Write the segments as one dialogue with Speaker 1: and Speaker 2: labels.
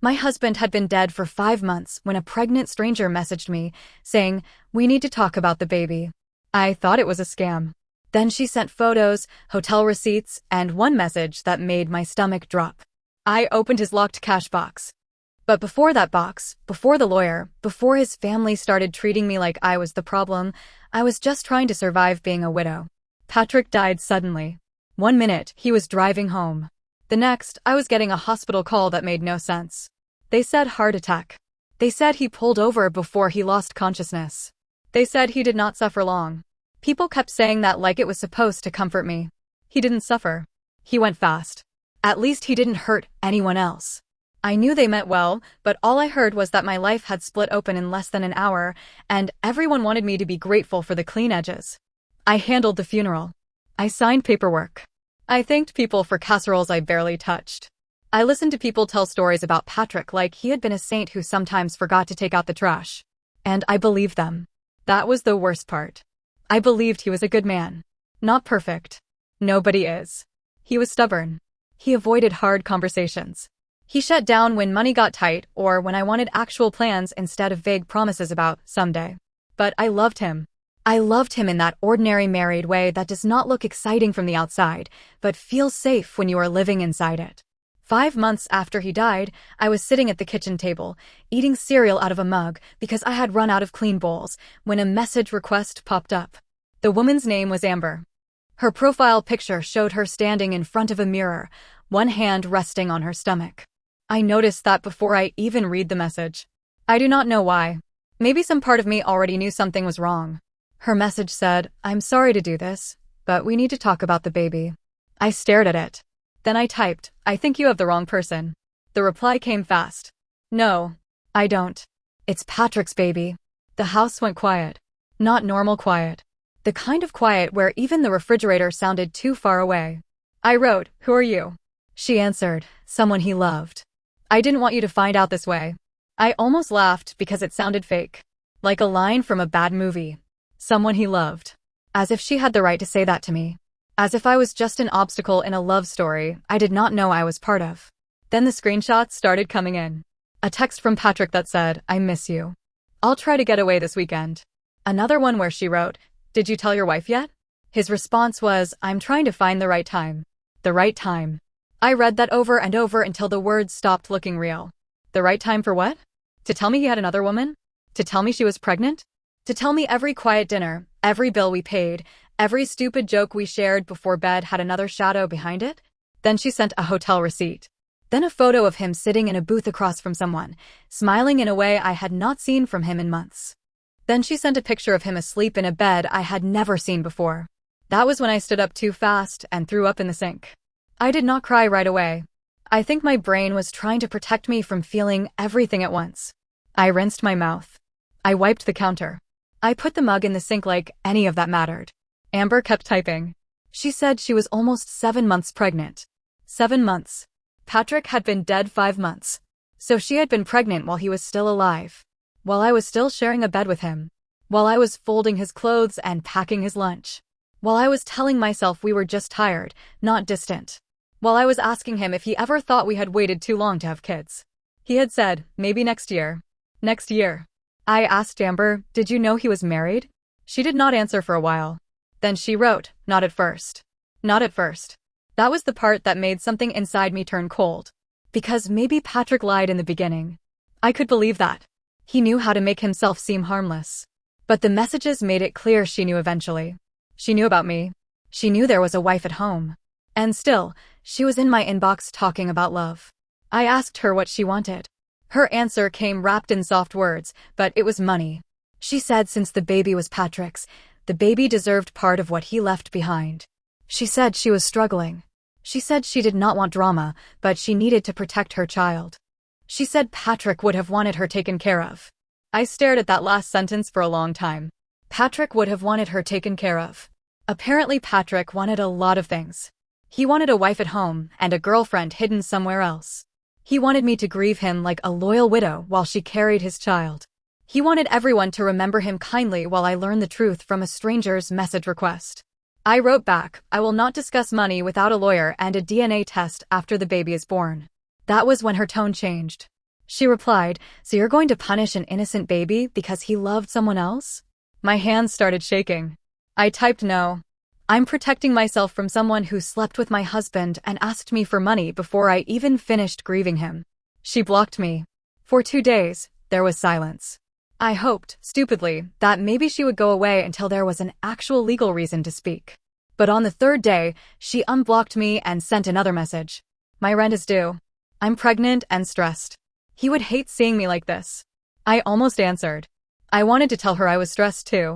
Speaker 1: My husband had been dead for 5 months when a pregnant stranger messaged me, saying, "We need to talk about the baby." I thought it was a scam. Then she sent photos, hotel receipts, and one message that made my stomach drop. I opened his locked cash box. But before that box, before the lawyer, before his family started treating me like I was the problem, I was just trying to survive being a widow. Patrick died suddenly. 1 minute, he was driving home. The next, I was getting a hospital call that made no sense. They said heart attack. They said he pulled over before he lost consciousness. They said he did not suffer long. People kept saying that like it was supposed to comfort me. He didn't suffer. He went fast. At least he didn't hurt anyone else. I knew they meant well, but all I heard was that my life had split open in less than an hour, and everyone wanted me to be grateful for the clean edges. I handled the funeral. I signed paperwork. I thanked people for casseroles I barely touched. I listened to people tell stories about Patrick like he had been a saint who sometimes forgot to take out the trash. And I believed them. That was the worst part. I believed he was a good man. Not perfect. Nobody is. He was stubborn. He avoided hard conversations. He shut down when money got tight or when I wanted actual plans instead of vague promises about someday. But I loved him. I loved him in that ordinary married way that does not look exciting from the outside, but feels safe when you are living inside it. 5 months after he died, I was sitting at the kitchen table, eating cereal out of a mug because I had run out of clean bowls, when a message request popped up. The woman's name was Amber. Her profile picture showed her standing in front of a mirror, one hand resting on her stomach. I noticed that before I even read the message. I do not know why. Maybe some part of me already knew something was wrong. Her message said, "I'm sorry to do this, but we need to talk about the baby." I stared at it. Then I typed, "I think you have the wrong person." The reply came fast. "No, I don't. It's Patrick's baby." The house went quiet. Not normal quiet. The kind of quiet where even the refrigerator sounded too far away. I wrote, "Who are you?" She answered, "Someone he loved." "I didn't want you to find out this way." I almost laughed because it sounded fake. Like a line from a bad movie. Someone he loved. As if she had the right to say that to me. As if I was just an obstacle in a love story I did not know I was part of. Then the screenshots started coming in. A text from Patrick that said, "I miss you. I'll try to get away this weekend." Another one where she wrote, "Did you tell your wife yet?" His response was, "I'm trying to find the right time." The right time. I read that over and over until the words stopped looking real. The right time for what? To tell me he had another woman? To tell me she was pregnant? To tell me every quiet dinner, every bill we paid, every stupid joke we shared before bed had another shadow behind it? Then she sent a hotel receipt. Then a photo of him sitting in a booth across from someone, smiling in a way I had not seen from him in months. Then she sent a picture of him asleep in a bed I had never seen before. That was when I stood up too fast and threw up in the sink. I did not cry right away. I think my brain was trying to protect me from feeling everything at once. I rinsed my mouth. I wiped the counter. I put the mug in the sink like any of that mattered. Amber kept typing. She said she was almost 7 months pregnant. 7 months. Patrick had been dead 5 months. So she had been pregnant while he was still alive. While I was still sharing a bed with him. While I was folding his clothes and packing his lunch. While I was telling myself we were just tired, not distant. While I was asking him if he ever thought we had waited too long to have kids. He had said, "Maybe next year." Next year. I asked Amber, "Did you know he was married?" She did not answer for a while. Then she wrote, "Not at first." Not at first. That was the part that made something inside me turn cold. Because maybe Patrick lied in the beginning. I could believe that. He knew how to make himself seem harmless. But the messages made it clear she knew eventually. She knew about me. She knew there was a wife at home. And still, she was in my inbox talking about love. I asked her what she wanted. Her answer came wrapped in soft words, but it was money. She said since the baby was Patrick's, the baby deserved part of what he left behind. She said she was struggling. She said she did not want drama, but she needed to protect her child. She said Patrick would have wanted her taken care of. I stared at that last sentence for a long time. Patrick would have wanted her taken care of. Apparently Patrick wanted a lot of things. He wanted a wife at home and a girlfriend hidden somewhere else. He wanted me to grieve him like a loyal widow while she carried his child. He wanted everyone to remember him kindly while I learned the truth from a stranger's message request. I wrote back, "I will not discuss money without a lawyer and a DNA test after the baby is born." That was when her tone changed. She replied, "So you're going to punish an innocent baby because he loved someone else?" My hands started shaking. I typed no. I'm protecting myself from someone who slept with my husband and asked me for money before I even finished grieving him. She blocked me. For 2 days, there was silence. I hoped, stupidly, that maybe she would go away until there was an actual legal reason to speak. But on the 3rd day, she unblocked me and sent another message. "My rent is due. I'm pregnant and stressed. He would hate seeing me like this." I almost answered. I wanted to tell her I was stressed too.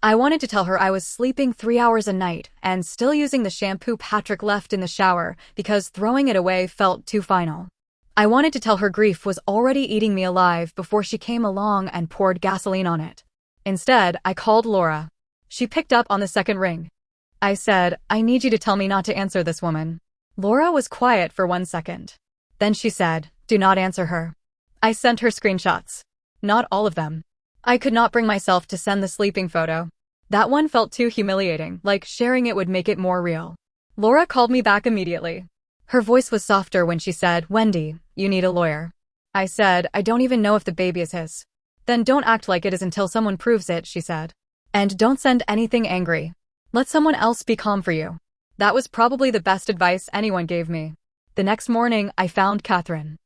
Speaker 1: I wanted to tell her I was sleeping 3 hours a night and still using the shampoo Patrick left in the shower because throwing it away felt too final. I wanted to tell her grief was already eating me alive before she came along and poured gasoline on it. Instead, I called Laura. She picked up on the 2nd ring. I said, "I need you to tell me not to answer this woman." Laura was quiet for 1 second. Then she said, "Do not answer her." I sent her screenshots. Not all of them. I could not bring myself to send the sleeping photo. That one felt too humiliating, like sharing it would make it more real. Laura called me back immediately. Her voice was softer when she said, "Wendy, you need a lawyer." I said, "I don't even know if the baby is his." "Then don't act like it is until someone proves it," she said. "And don't send anything angry. Let someone else be calm for you." That was probably the best advice anyone gave me. The next morning, I found Catherine.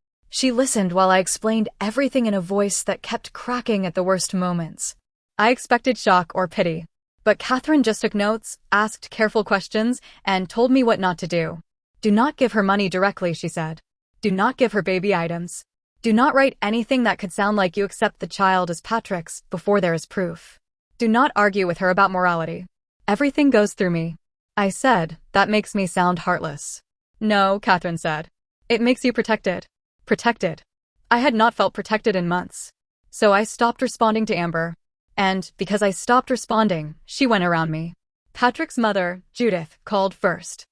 Speaker 1: She listened while I explained everything in a voice that kept cracking at the worst moments. I expected shock or pity. But Catherine just took notes, asked careful questions, and told me what not to do. "Do not give her money directly," she said. "Do not give her baby items. Do not write anything that could sound like you accept the child as Patrick's before there is proof. Do not argue with her about morality. Everything goes through me." I said, "That makes me sound heartless." "No," Catherine said. "It makes you protected." Protected. I had not felt protected in months. So I stopped responding to Amber. And because I stopped responding, she went around me. Patrick's mother, Judith, called first.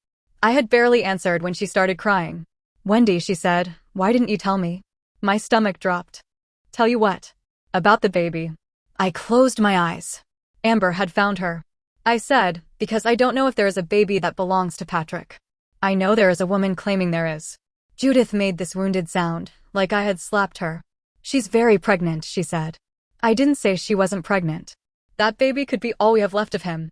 Speaker 1: I had barely answered when she started crying. "Wendy," she said, "why didn't you tell me?" My stomach dropped. "Tell you what?" "About the baby." I closed my eyes. Amber had found her. I said, "Because I don't know if there is a baby that belongs to Patrick. I know there is a woman claiming there is." Judith made this wounded sound, like I had slapped her. "She's very pregnant," she said. I didn't say she wasn't pregnant. That baby could be all we have left of him.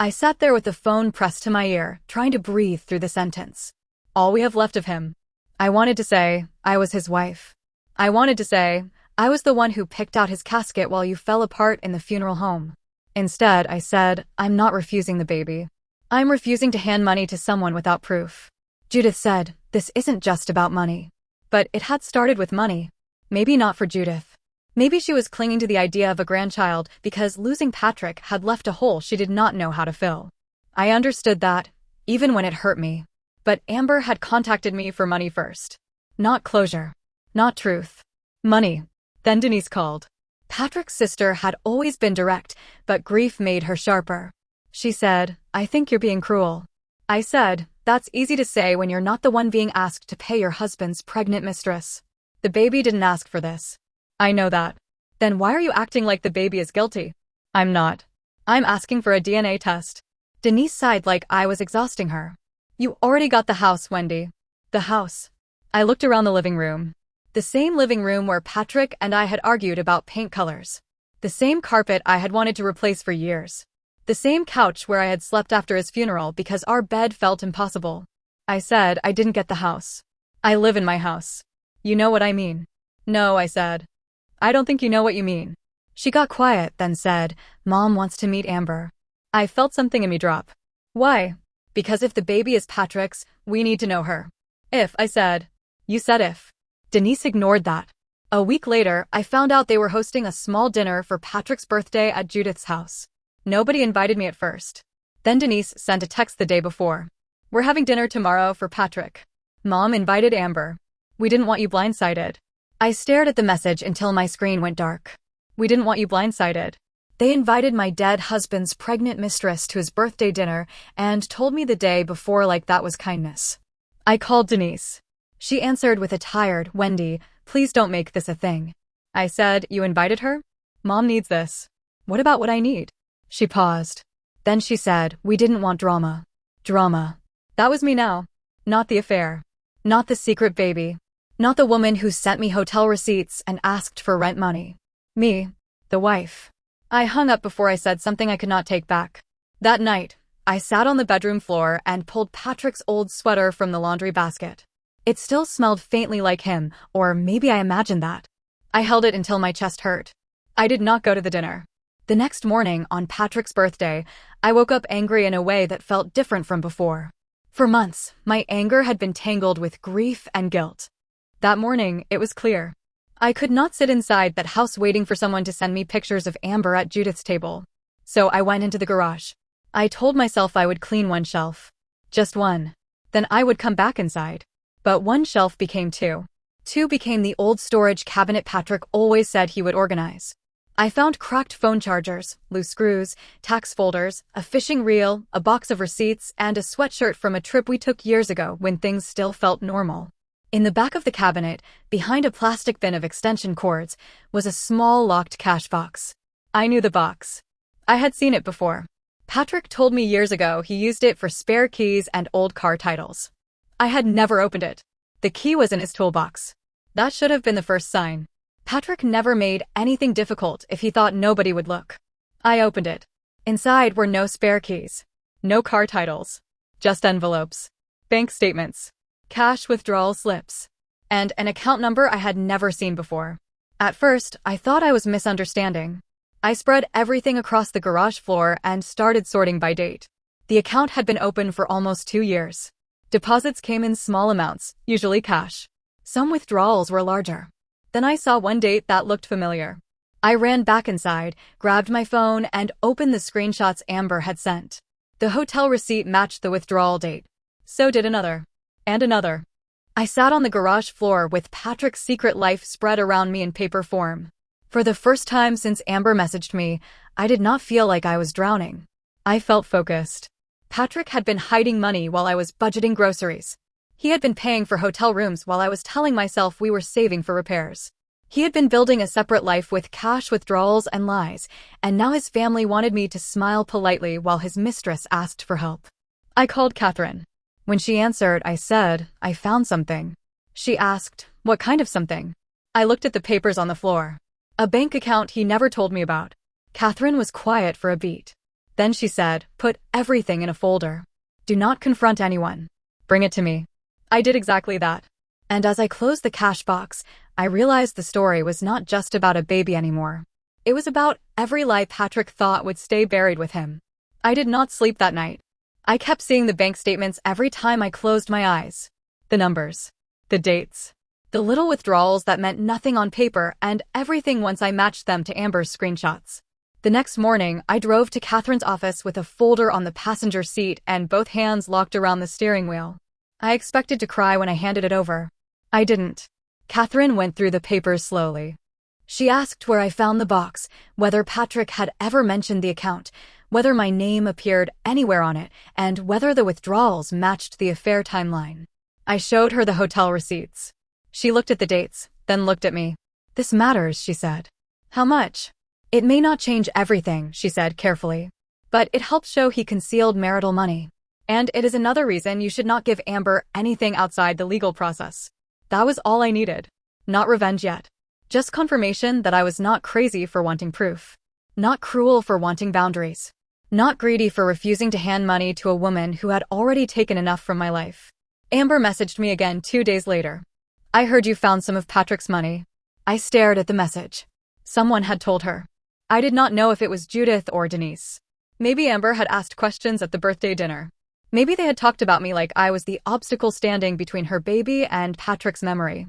Speaker 1: I sat there with the phone pressed to my ear, trying to breathe through the sentence. All we have left of him. I wanted to say, I was his wife. I wanted to say, I was the one who picked out his casket while you fell apart in the funeral home. Instead, I said, I'm not refusing the baby. I'm refusing to hand money to someone without proof. Judith said, this isn't just about money. But it had started with money. Maybe not for Judith. Maybe she was clinging to the idea of a grandchild because losing Patrick had left a hole she did not know how to fill. I understood that, even when it hurt me. But Amber had contacted me for money first. Not closure. Not truth. Money. Then Denise called. Patrick's sister had always been direct, but grief made her sharper. She said, I think you're being cruel. I said, that's easy to say when you're not the one being asked to pay your husband's pregnant mistress. The baby didn't ask for this. I know that. Then why are you acting like the baby is guilty? I'm not. I'm asking for a DNA test. Denise sighed like I was exhausting her. You already got the house, Wendy. The house. I looked around the living room. The same living room where Patrick and I had argued about paint colors. The same carpet I had wanted to replace for years. The same couch where I had slept after his funeral because our bed felt impossible. I said I didn't get the house. I live in my house. You know what I mean? No, I said. I don't think you know what you mean. She got quiet, then said, Mom wants to meet Amber. I felt something in me drop. Why? Because if the baby is Patrick's, we need to know her. If, I said. You said if. Denise ignored that. A week later, I found out they were hosting a small dinner for Patrick's birthday at Judith's house. Nobody invited me at first. Then Denise sent a text the day before. We're having dinner tomorrow for Patrick. Mom invited Amber. We didn't want you blindsided. I stared at the message until my screen went dark. We didn't want you blindsided. They invited my dead husband's pregnant mistress to his birthday dinner and told me the day before like that was kindness. I called Denise. She answered with a tired, Wendy, please don't make this a thing. I said, you invited her? Mom needs this. What about what I need? She paused. Then she said, we didn't want drama. Drama. That was me now. Not the affair. Not the secret baby. Not the woman who sent me hotel receipts and asked for rent money. Me, the wife. I hung up before I said something I could not take back. That night, I sat on the bedroom floor and pulled Patrick's old sweater from the laundry basket. It still smelled faintly like him, or maybe I imagined that. I held it until my chest hurt. I did not go to the dinner. The next morning, on Patrick's birthday, I woke up angry in a way that felt different from before. For months, my anger had been tangled with grief and guilt. That morning, it was clear. I could not sit inside that house waiting for someone to send me pictures of Amber at Judith's table. So I went into the garage. I told myself I would clean one shelf. Just one. Then I would come back inside. But one shelf became two. Two became the old storage cabinet Patrick always said he would organize. I found cracked phone chargers, loose screws, tax folders, a fishing reel, a box of receipts, and a sweatshirt from a trip we took years ago when things still felt normal. In the back of the cabinet, behind a plastic bin of extension cords, was a small locked cash box. I knew the box. I had seen it before. Patrick told me years ago he used it for spare keys and old car titles. I had never opened it. The key was in his toolbox. That should have been the first sign. Patrick never made anything difficult if he thought nobody would look. I opened it. Inside were no spare keys. No car titles. Just envelopes. Bank statements. Cash withdrawal slips. And an account number I had never seen before. At first, I thought I was misunderstanding. I spread everything across the garage floor and started sorting by date. The account had been open for almost 2 years. Deposits came in small amounts, usually cash. Some withdrawals were larger. Then I saw one date that looked familiar. I ran back inside, grabbed my phone, and opened the screenshots Amber had sent. The hotel receipt matched the withdrawal date. So did another. And another. I sat on the garage floor with Patrick's secret life spread around me in paper form. For the first time since Amber messaged me, I did not feel like I was drowning. I felt focused. Patrick had been hiding money while I was budgeting groceries. He had been paying for hotel rooms while I was telling myself we were saving for repairs. He had been building a separate life with cash withdrawals and lies, and now his family wanted me to smile politely while his mistress asked for help. I called Catherine. When she answered, I said, I found something. She asked, what kind of something? I looked at the papers on the floor. A bank account he never told me about. Catherine was quiet for a beat. Then she said, put everything in a folder. Do not confront anyone. Bring it to me. I did exactly that. And as I closed the cash box, I realized the story was not just about a baby anymore. It was about every lie Patrick thought would stay buried with him. I did not sleep that night. I kept seeing the bank statements every time I closed my eyes. The numbers. The dates. The little withdrawals that meant nothing on paper and everything once I matched them to Amber's screenshots. The next morning, I drove to Catherine's office with a folder on the passenger seat and both hands locked around the steering wheel. I expected to cry when I handed it over. I didn't. Catherine went through the papers slowly. She asked where I found the box, whether Patrick had ever mentioned the account, whether my name appeared anywhere on it, and whether the withdrawals matched the affair timeline. I showed her the hotel receipts. She looked at the dates, then looked at me. This matters, she said. How much? It may not change everything, she said carefully. But it helps show he concealed marital money. And it is another reason you should not give Amber anything outside the legal process. That was all I needed. Not revenge yet. Just confirmation that I was not crazy for wanting proof. Not cruel for wanting boundaries. Not greedy for refusing to hand money to a woman who had already taken enough from my life. Amber messaged me again 2 days later. I heard you found some of Patrick's money. I stared at the message. Someone had told her. I did not know if it was Judith or Denise. Maybe Amber had asked questions at the birthday dinner. Maybe they had talked about me like I was the obstacle standing between her baby and Patrick's memory.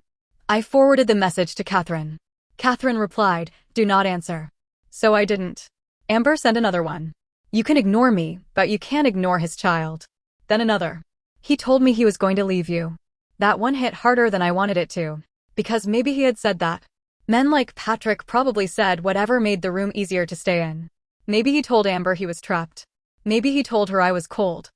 Speaker 1: I forwarded the message to Catherine. Catherine replied, do not answer. So I didn't. Amber sent another one. You can ignore me, but you can't ignore his child. Then another. He told me he was going to leave you. That one hit harder than I wanted it to. Because maybe he had said that. Men like Patrick probably said whatever made the room easier to stay in. Maybe he told Amber he was trapped. Maybe he told her I was cold.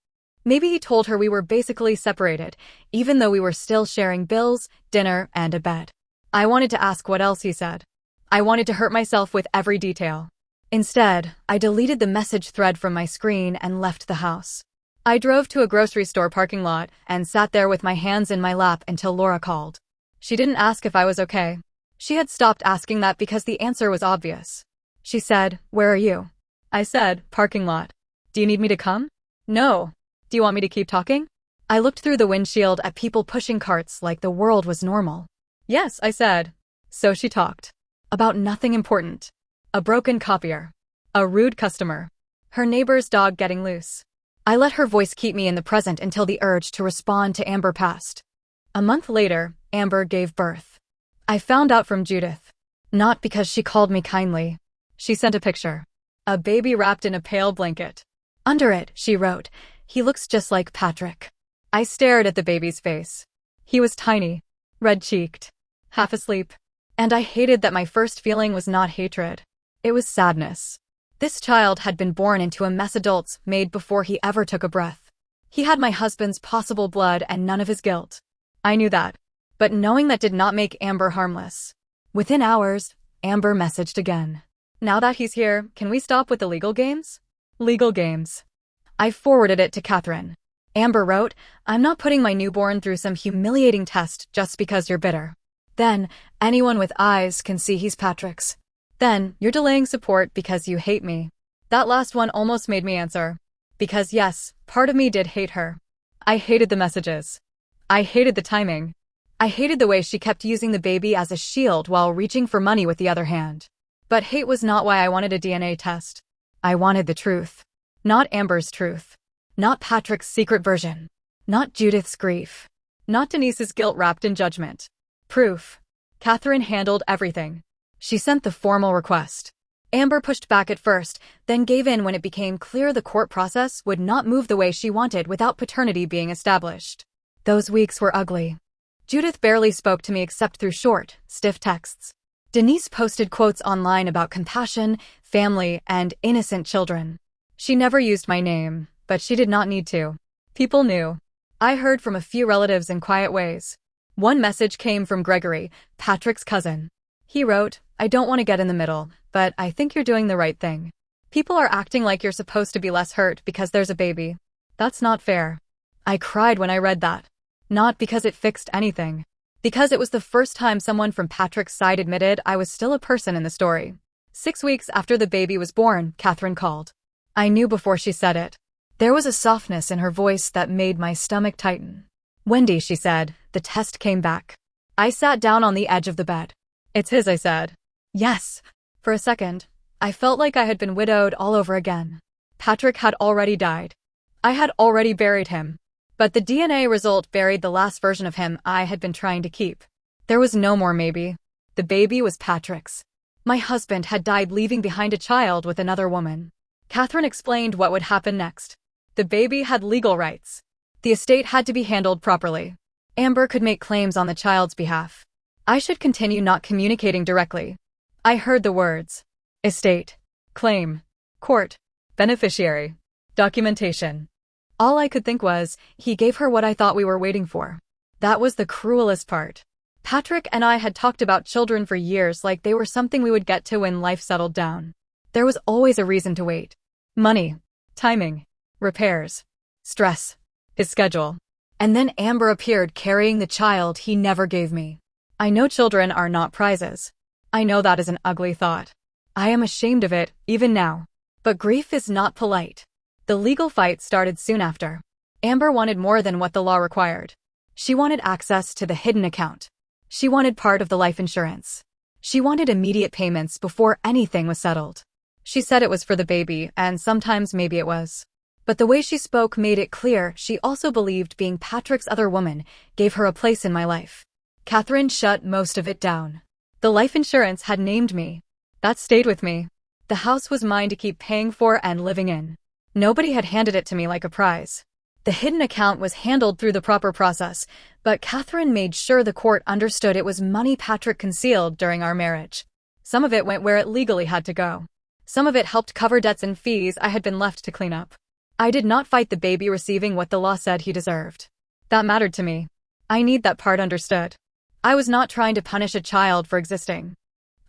Speaker 1: Maybe he told her we were basically separated, even though we were still sharing bills, dinner, and a bed. I wanted to ask what else he said. I wanted to hurt myself with every detail. Instead, I deleted the message thread from my screen and left the house. I drove to a grocery store parking lot and sat there with my hands in my lap until Laura called. She didn't ask if I was okay. She had stopped asking that because the answer was obvious. She said, "Where are you?" I said, "Parking lot." "Do you need me to come?" "No." "Do you want me to keep talking?" I looked through the windshield at people pushing carts like the world was normal. "Yes," I said. So she talked. About nothing important. A broken copier. A rude customer. Her neighbor's dog getting loose. I let her voice keep me in the present until the urge to respond to Amber passed. A month later, Amber gave birth. I found out from Judith. Not because she called me kindly. She sent a picture. A baby wrapped in a pale blanket. Under it, she wrote, "He looks just like Patrick." I stared at the baby's face. He was tiny, red-cheeked, half asleep. And I hated that my first feeling was not hatred. It was sadness. This child had been born into a mess adults made before he ever took a breath. He had my husband's possible blood and none of his guilt. I knew that. But knowing that did not make Amber harmless. Within hours, Amber messaged again. "Now that he's here, can we stop with the legal games?" Legal games. I forwarded it to Catherine. Amber wrote, "I'm not putting my newborn through some humiliating test just because you're bitter. Then, anyone with eyes can see he's Patrick's. Then, you're delaying support because you hate me." That last one almost made me answer. Because yes, part of me did hate her. I hated the messages. I hated the timing. I hated the way she kept using the baby as a shield while reaching for money with the other hand. But hate was not why I wanted a DNA test. I wanted the truth. Not Amber's truth. Not Patrick's secret version. Not Judith's grief. Not Denise's guilt wrapped in judgment. Proof. Catherine handled everything. She sent the formal request. Amber pushed back at first, then gave in when it became clear the court process would not move the way she wanted without paternity being established. Those weeks were ugly. Judith barely spoke to me except through short, stiff texts. Denise posted quotes online about compassion, family, and innocent children. She never used my name, but she did not need to. People knew. I heard from a few relatives in quiet ways. One message came from Gregory, Patrick's cousin. He wrote, "I don't want to get in the middle, but I think you're doing the right thing. People are acting like you're supposed to be less hurt because there's a baby. That's not fair." I cried when I read that. Not because it fixed anything. Because it was the first time someone from Patrick's side admitted I was still a person in the story. 6 weeks after the baby was born, Catherine called. I knew before she said it. There was a softness in her voice that made my stomach tighten. "Wendy," she said, "the test came back." I sat down on the edge of the bed. "It's his," I said. "Yes." For a second, I felt like I had been widowed all over again. Patrick had already died. I had already buried him. But the DNA result buried the last version of him I had been trying to keep. There was no more maybe. The baby was Patrick's. My husband had died leaving behind a child with another woman. Catherine explained what would happen next. The baby had legal rights. The estate had to be handled properly. Amber could make claims on the child's behalf. I should continue not communicating directly. I heard the words. Estate. Claim. Court. Beneficiary. Documentation. All I could think was, he gave her what I thought we were waiting for. That was the cruelest part. Patrick and I had talked about children for years like they were something we would get to when life settled down. There was always a reason to wait. Money. Timing. Repairs. Stress. His schedule. And then Amber appeared carrying the child he never gave me. I know children are not prizes. I know that is an ugly thought. I am ashamed of it, even now. But grief is not polite. The legal fight started soon after. Amber wanted more than what the law required. She wanted access to the hidden account. She wanted part of the life insurance. She wanted immediate payments before anything was settled. She said it was for the baby, and sometimes maybe it was. But the way she spoke made it clear she also believed being Patrick's other woman gave her a place in my life. Catherine shut most of it down. The life insurance had named me. That stayed with me. The house was mine to keep paying for and living in. Nobody had handed it to me like a prize. The hidden account was handled through the proper process, but Catherine made sure the court understood it was money Patrick concealed during our marriage. Some of it went where it legally had to go. Some of it helped cover debts and fees I had been left to clean up. I did not fight the baby receiving what the law said he deserved. That mattered to me. I need that part understood. I was not trying to punish a child for existing.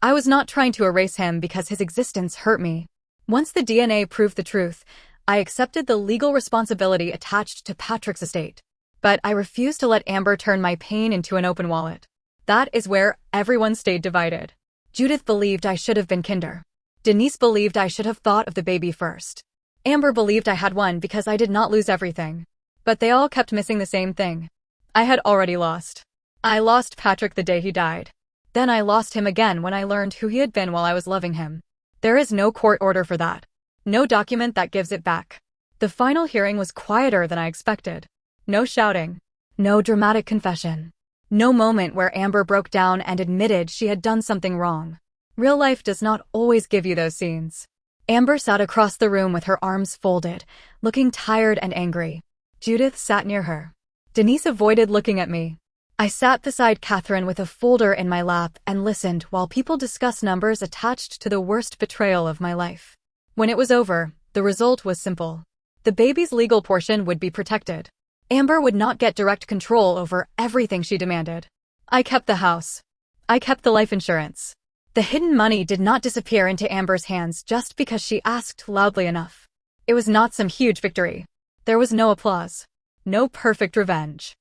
Speaker 1: I was not trying to erase him because his existence hurt me. Once the DNA proved the truth, I accepted the legal responsibility attached to Patrick's estate. But I refused to let Amber turn my pain into an open wallet. That is where everyone stayed divided. Judith believed I should have been kinder. Denise believed I should have thought of the baby first. Amber believed I had won because I did not lose everything. But they all kept missing the same thing. I had already lost. I lost Patrick the day he died. Then I lost him again when I learned who he had been while I was loving him. There is no court order for that. No document that gives it back. The final hearing was quieter than I expected. No shouting. No dramatic confession. No moment where Amber broke down and admitted she had done something wrong. Real life does not always give you those scenes. Amber sat across the room with her arms folded, looking tired and angry. Judith sat near her. Denise avoided looking at me. I sat beside Catherine with a folder in my lap and listened while people discussed numbers attached to the worst betrayal of my life. When it was over, the result was simple. The baby's legal portion would be protected. Amber would not get direct control over everything she demanded. I kept the house. I kept the life insurance. The hidden money did not disappear into Amber's hands just because she asked loudly enough. It was not some huge victory. There was no applause. No perfect revenge.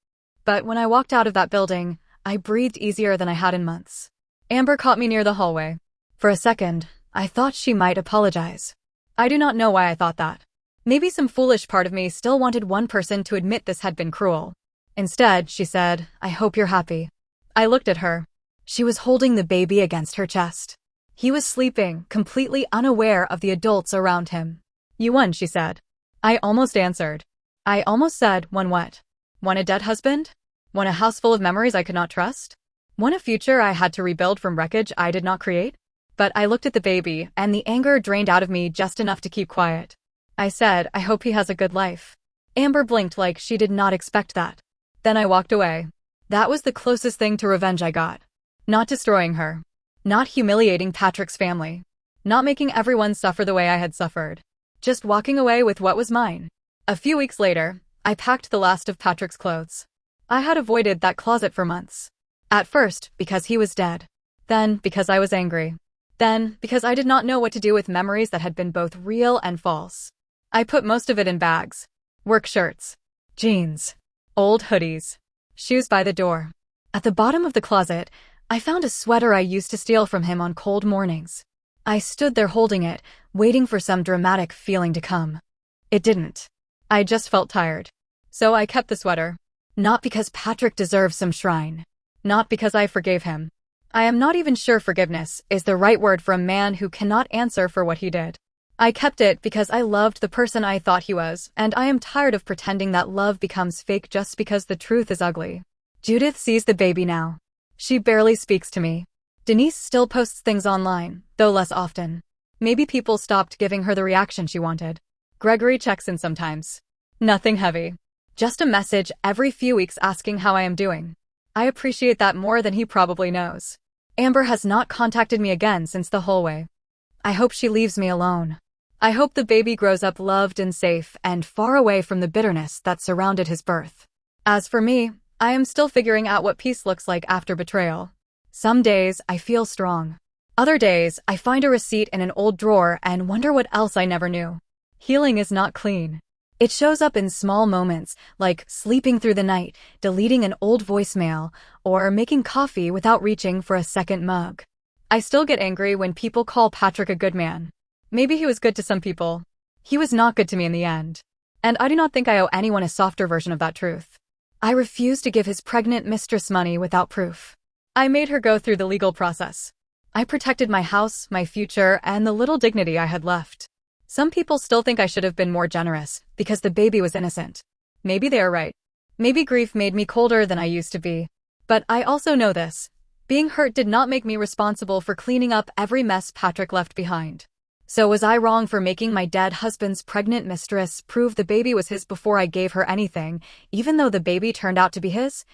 Speaker 1: But when I walked out of that building, I breathed easier than I had in months. Amber caught me near the hallway. For a second, I thought she might apologize. I do not know why I thought that. Maybe some foolish part of me still wanted one person to admit this had been cruel. Instead, she said, "I hope you're happy." I looked at her. She was holding the baby against her chest. He was sleeping, completely unaware of the adults around him. "You won," she said. I almost answered. I almost said, "Won what? Won a dead husband? Won a house full of memories I could not trust? Won a future I had to rebuild from wreckage I did not create?" But I looked at the baby, and the anger drained out of me just enough to keep quiet. I said, "I hope he has a good life." Amber blinked like she did not expect that. Then I walked away. That was the closest thing to revenge I got. Not destroying her. Not humiliating Patrick's family. Not making everyone suffer the way I had suffered. Just walking away with what was mine. A few weeks later, I packed the last of Patrick's clothes. I had avoided that closet for months. At first, because he was dead. Then, because I was angry. Then, because I did not know what to do with memories that had been both real and false. I put most of it in bags. Work shirts. Jeans. Old hoodies. Shoes by the door. At the bottom of the closet, I found a sweater I used to steal from him on cold mornings. I stood there holding it, waiting for some dramatic feeling to come. It didn't. I just felt tired. So I kept the sweater. Not because Patrick deserves some shrine. Not because I forgave him. I am not even sure forgiveness is the right word for a man who cannot answer for what he did. I kept it because I loved the person I thought he was, and I am tired of pretending that love becomes fake just because the truth is ugly. Judith sees the baby now. She barely speaks to me. Denise still posts things online, though less often. Maybe people stopped giving her the reaction she wanted. Gregory checks in sometimes. Nothing heavy. Just a message every few weeks asking how I am doing. I appreciate that more than he probably knows. Amber has not contacted me again since the hallway. I hope she leaves me alone. I hope the baby grows up loved and safe and far away from the bitterness that surrounded his birth. As for me, I am still figuring out what peace looks like after betrayal. Some days I feel strong. Other days I find a receipt in an old drawer and wonder what else I never knew. Healing is not clean. It shows up in small moments, like sleeping through the night, deleting an old voicemail, or making coffee without reaching for a second mug. I still get angry when people call Patrick a good man. Maybe he was good to some people. He was not good to me in the end. And I do not think I owe anyone a softer version of that truth. I refuse to give his pregnant mistress money without proof. I made her go through the legal process. I protected my house, my future, and the little dignity I had left. Some people still think I should have been more generous, because the baby was innocent. Maybe they are right. Maybe grief made me colder than I used to be. But I also know this. Being hurt did not make me responsible for cleaning up every mess Patrick left behind. So was I wrong for making my dead husband's pregnant mistress prove the baby was his before I gave her anything, even though the baby turned out to be his?